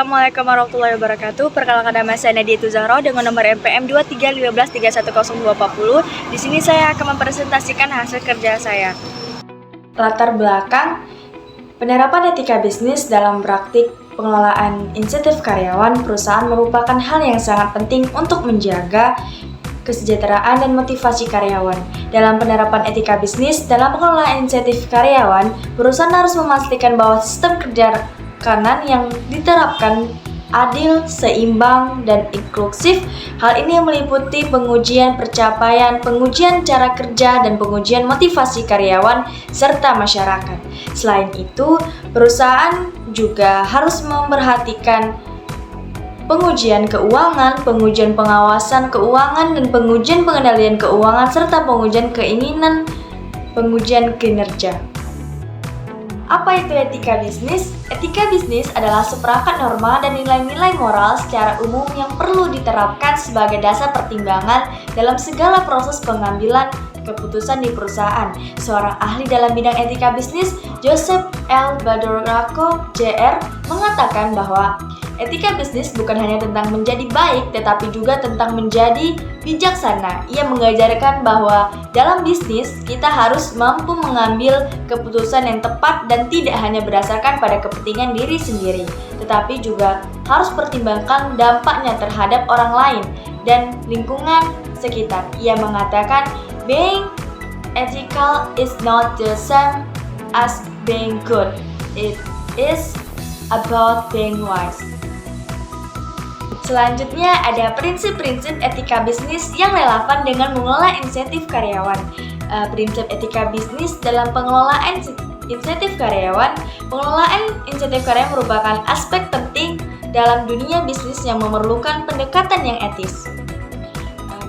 Assalamualaikum warahmatullahi wabarakatuh. Perkenalkan nama saya Nadia Tuzahro dengan nomor NPM 2315310240. Di sini saya akan mempresentasikan hasil kerja saya. Latar belakang penerapan etika bisnis dalam praktik pengelolaan insentif karyawan perusahaan merupakan hal yang sangat penting untuk menjaga kesejahteraan dan motivasi karyawan. Dalam penerapan etika bisnis dalam pengelolaan insentif karyawan, perusahaan harus memastikan bahwa sistem kerja kanan yang diterapkan adil, seimbang, dan inklusif. Hal ini meliputi pengujian pencapaian, pengujian cara kerja, dan pengujian motivasi karyawan serta masyarakat. Selain itu, perusahaan juga harus memperhatikan pengujian keuangan, pengujian pengawasan keuangan, dan pengujian pengendalian keuangan, serta pengujian keinginan, pengujian kinerja. Apa itu etika bisnis? Etika bisnis adalah seperangkat norma dan nilai-nilai moral secara umum yang perlu diterapkan sebagai dasar pertimbangan dalam segala proses pengambilan keputusan di perusahaan. Seorang ahli dalam bidang etika bisnis, Joseph L. Badaracco, Jr., mengatakan bahwa etika bisnis bukan hanya tentang menjadi baik, tetapi juga tentang menjadi bijaksana. Ia mengajarkan bahwa dalam bisnis, kita harus mampu mengambil keputusan yang tepat dan tidak hanya berdasarkan pada kepentingan diri sendiri, tetapi juga harus pertimbangkan dampaknya terhadap orang lain dan lingkungan sekitar. Ia mengatakan, being ethical is not the same as being good. It is about being wise. Selanjutnya ada prinsip-prinsip etika bisnis yang relevan dengan mengelola insentif karyawan. Prinsip etika bisnis dalam pengelolaan insentif karyawan. Pengelolaan insentif karyawan merupakan aspek penting dalam dunia bisnis yang memerlukan pendekatan yang etis.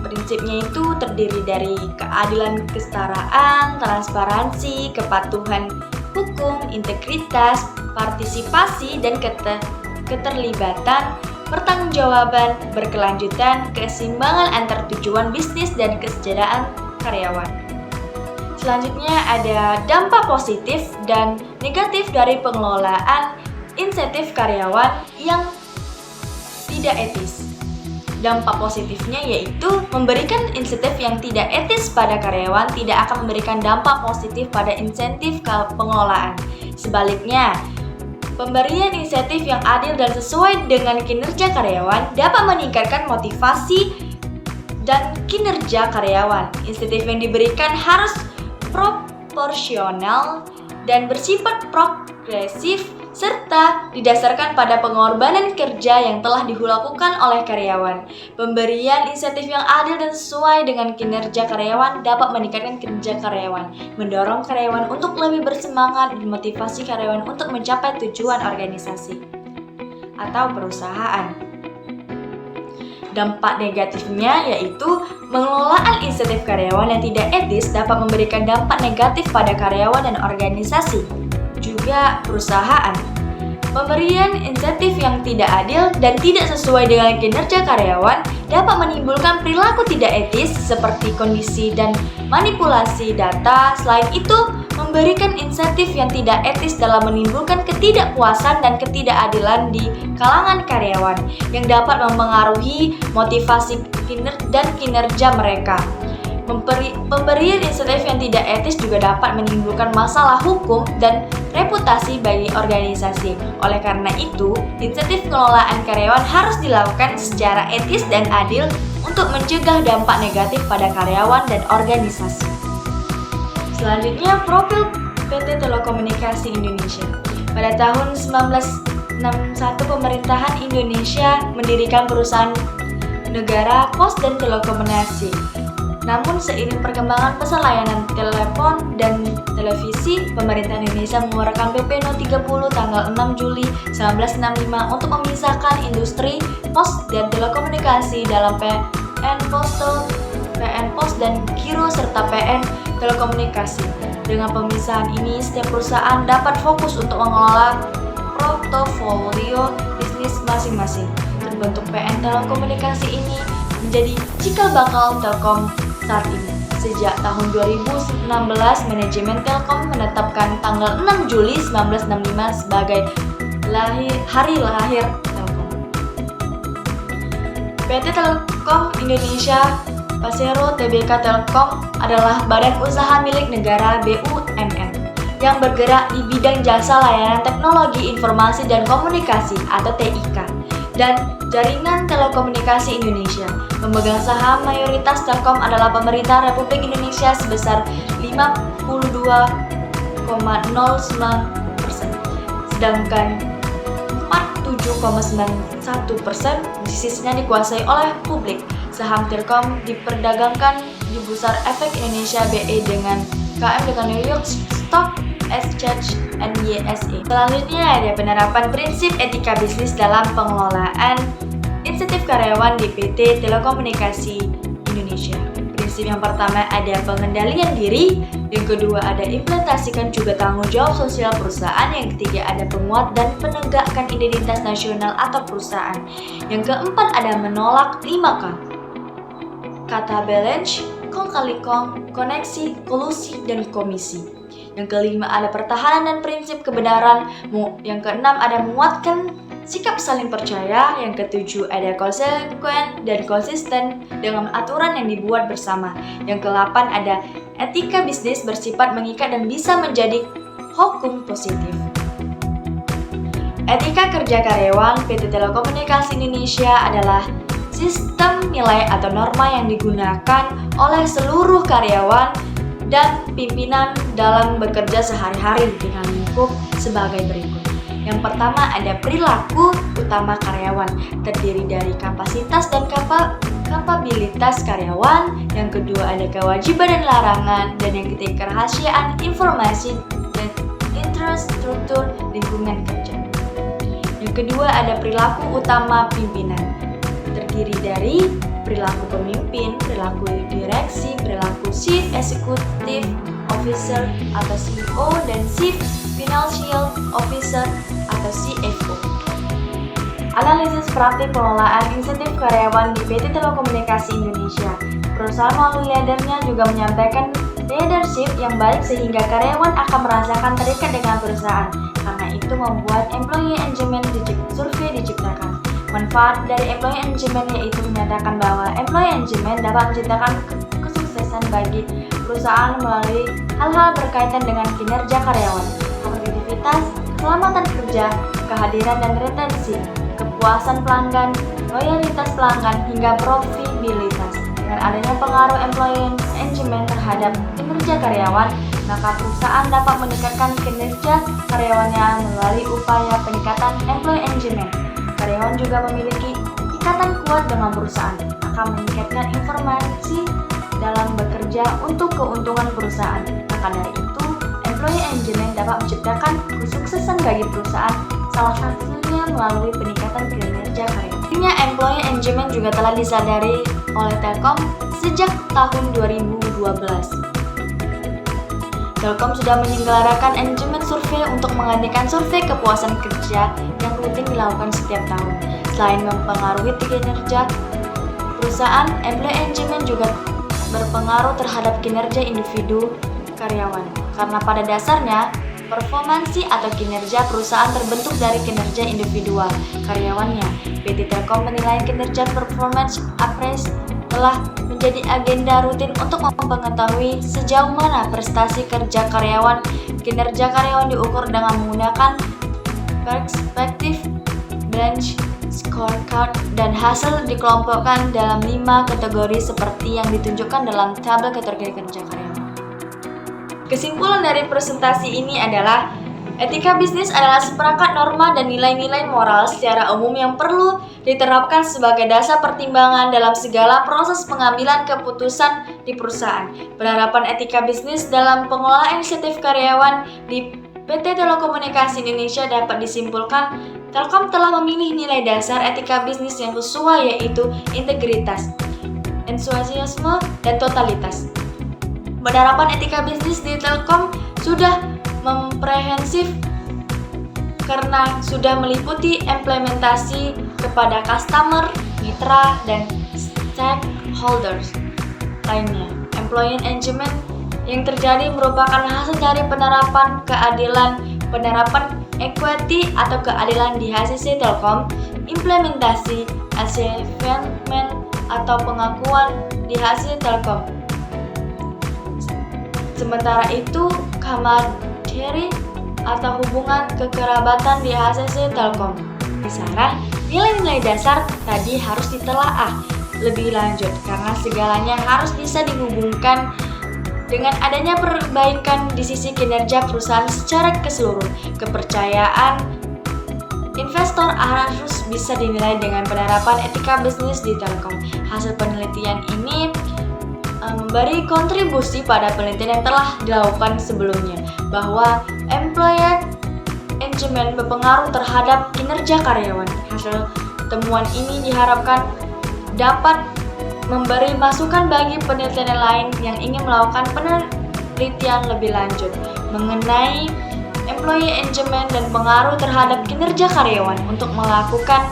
Prinsipnya itu terdiri dari keadilan, kesetaraan, transparansi, kepatuhan hukum, integritas, partisipasi, dan keterlibatan, pertanggungjawaban, berkelanjutan, keseimbangan antar tujuan bisnis dan kesejahteraan karyawan. Selanjutnya ada dampak positif dan negatif dari pengelolaan insentif karyawan yang tidak etis. Dampak positifnya yaitu memberikan insentif yang tidak etis pada karyawan tidak akan memberikan dampak positif pada insentif pengelolaan. Sebaliknya, pemberian insentif yang adil dan sesuai dengan kinerja karyawan dapat meningkatkan motivasi dan kinerja karyawan. Insentif yang diberikan harus proporsional dan bersifat progresif serta didasarkan pada pengorbanan kerja yang telah dilakukan oleh karyawan. Pemberian insentif yang adil dan sesuai dengan kinerja karyawan dapat meningkatkan kinerja karyawan, mendorong karyawan untuk lebih bersemangat dan motivasi karyawan untuk mencapai tujuan organisasi atau perusahaan. Dampak negatifnya yaitu pengelolaan insentif karyawan yang tidak etis dapat memberikan dampak negatif pada karyawan dan organisasi, juga perusahaan. Pemberian insentif yang tidak adil dan tidak sesuai dengan kinerja karyawan dapat menimbulkan perilaku tidak etis seperti kondisi dan manipulasi data. Selain itu, memberikan insentif yang tidak etis dalam menimbulkan ketidakpuasan dan ketidakadilan di kalangan karyawan yang dapat mempengaruhi motivasi dan kinerja mereka. Pemberian insentif yang tidak etis juga dapat menimbulkan masalah hukum dan reputasi bagi organisasi. Oleh karena itu, insentif pengelolaan karyawan harus dilakukan secara etis dan adil untuk mencegah dampak negatif pada karyawan dan organisasi. Selanjutnya, profil PT Telekomunikasi Indonesia. Pada tahun 1961, pemerintahan Indonesia mendirikan perusahaan negara pos dan telekomunikasi. Namun seiring perkembangan pesan layanan telepon dan televisi, pemerintah Indonesia mengeluarkan PP No. 30 tanggal 6 Juli 1965 untuk memisahkan industri pos dan telekomunikasi dalam PN Postal, PN Pos dan Giro serta PN Telekomunikasi. Dengan pemisahan ini, setiap perusahaan dapat fokus untuk mengelola portofolio bisnis masing-masing. Terbentuk PN Telekomunikasi ini menjadi cikal bakal Telkom saat ini. Sejak tahun 2016, manajemen Telkom menetapkan tanggal 6 Juli 1965 sebagai hari lahir Telkom. PT Telekom Indonesia Persero Tbk Telkom adalah badan usaha milik negara BUMN yang bergerak di bidang jasa layanan teknologi informasi dan komunikasi atau TIK dan Jaringan Telekomunikasi Indonesia. Pemegang saham mayoritas Telkom adalah pemerintah Republik Indonesia sebesar 52,09%, sedangkan 47,91% sisanya dikuasai oleh publik. Saham Telkom diperdagangkan di Bursa Efek Indonesia BE dengan KM dengan New York Stock Exchange NYSE. Selanjutnya ada penerapan prinsip etika bisnis dalam pengelolaan insentif karyawan di PT Telekomunikasi Indonesia. Prinsip yang pertama ada pengendalian diri, yang kedua ada implementasikan juga tanggung jawab sosial perusahaan, yang ketiga ada penguat dan penegakkan identitas nasional atau perusahaan, yang keempat ada menolak 5K. Kata balance, kong kali kong, koneksi, kolusi, dan komisi. Yang kelima ada pertahanan dan prinsip kebenaran. Yang keenam ada menguatkan sikap saling percaya. Yang ketujuh ada konsekuen dan konsisten dengan aturan yang dibuat bersama. Yang kedelapan ada etika bisnis bersifat mengikat dan bisa menjadi hukum positif. Etika kerja karyawan PT Telekomunikasi Indonesia adalah sistem nilai atau norma yang digunakan oleh seluruh karyawan dan pimpinan dalam bekerja sehari-hari dengan lingkup sebagai berikut. Yang pertama ada perilaku utama karyawan, terdiri dari kapasitas dan kapabilitas karyawan. Yang kedua ada kewajiban dan larangan, dan yang ketiga kerahasiaan informasi dan infrastruktur lingkungan kerja. Yang kedua ada perilaku utama pimpinan, terdiri dari perilaku pemimpin, perilaku direksi, perilaku Chief Executive Officer atau CEO, dan Chief Financial Officer atau CFO. Analisis praktik pengelolaan insentif karyawan di PT Telekomunikasi Indonesia. Perusahaan melalui leadernya juga menyampaikan leadership yang baik sehingga karyawan akan merasakan terikat dengan perusahaan. Karena itu membuat employee engagement survei diciptakan. Manfaat dari employee engagement yaitu menyatakan bahwa employee engagement dapat menciptakan kesuksesan bagi perusahaan melalui hal-hal berkaitan dengan kinerja karyawan, produktivitas, keselamatan kerja, kehadiran dan retensi, kepuasan pelanggan, loyalitas pelanggan, hingga profitabilitas. Dengan adanya pengaruh employee engagement terhadap kinerja karyawan, maka perusahaan dapat meningkatkan kinerja karyawannya melalui upaya peningkatan employee engagement. Karyawan juga memiliki ikatan kuat dengan perusahaan, akan meningkatkan informasi dalam bekerja untuk keuntungan perusahaan. Maka dari itu, employee engagement dapat menciptakan kesuksesan bagi perusahaan, salah satunya melalui peningkatan kinerja karyawan. Artinya employee engagement juga telah disadari oleh Telkom sejak tahun 2012. Telkom sudah menyelenggarakan engagement survei untuk menggantikan survei kepuasan kerja yang rutin dilakukan setiap tahun. Selain mempengaruhi kinerja perusahaan, employee engagement juga berpengaruh terhadap kinerja individu karyawan. Karena pada dasarnya, performansi atau kinerja perusahaan terbentuk dari kinerja individual karyawannya. PT Telkom menilai kinerja performance appraise telah menjadi agenda rutin untuk mengetahui sejauh mana prestasi kerja karyawan. Kinerja karyawan diukur dengan menggunakan perspektif bench scorecard dan hasil dikelompokkan dalam 5 kategori seperti yang ditunjukkan dalam tabel kategori kerja karyawan. Kesimpulan dari presentasi ini adalah etika bisnis adalah seperangkat norma dan nilai-nilai moral secara umum yang perlu diterapkan sebagai dasar pertimbangan dalam segala proses pengambilan keputusan di perusahaan. Penerapan etika bisnis dalam pengelolaan insentif karyawan di PT Telekomunikasi Indonesia dapat disimpulkan Telkom telah memilih nilai dasar etika bisnis yang sesuai, yaitu integritas, entusiasme, dan totalitas. Penerapan etika bisnis di Telkom sudah komprehensif karena sudah meliputi implementasi kepada customer, mitra, dan stakeholders lainnya. Employee engagement yang terjadi merupakan hasil dari penerapan keadilan, penerapan equity atau keadilan di HCC Telkom, implementasi achievement atau pengakuan di HCC Telkom. Sementara itu, camaraderie atau hubungan kekerabatan di HCC Telkom. Kisaran nilai-nilai dasar tadi harus ditelaah lebih lanjut karena segalanya harus bisa dihubungkan dengan adanya perbaikan di sisi kinerja perusahaan secara keseluruhan. Kepercayaan investor harus bisa dinilai dengan penerapan etika bisnis di Telkom. Hasil penelitian ini memberi kontribusi pada penelitian yang telah dilakukan sebelumnya bahwa employee engagement berpengaruh terhadap kinerja karyawan. Hasil temuan ini diharapkan dapat memberi masukan bagi penelitian lain yang ingin melakukan penelitian lebih lanjut mengenai employee engagement dan pengaruh terhadap kinerja karyawan untuk melakukan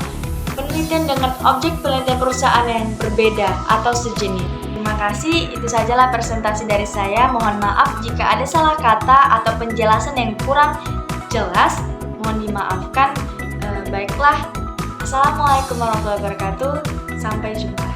penelitian dengan objek penelitian perusahaan yang berbeda atau sejenis. Terima kasih, itu sajalah presentasi dari saya. Mohon maaf jika ada salah kata atau penjelasan yang kurang jelas, mohon dimaafkan. Baiklah, Assalamualaikum warahmatullahi wabarakatuh. Sampai jumpa.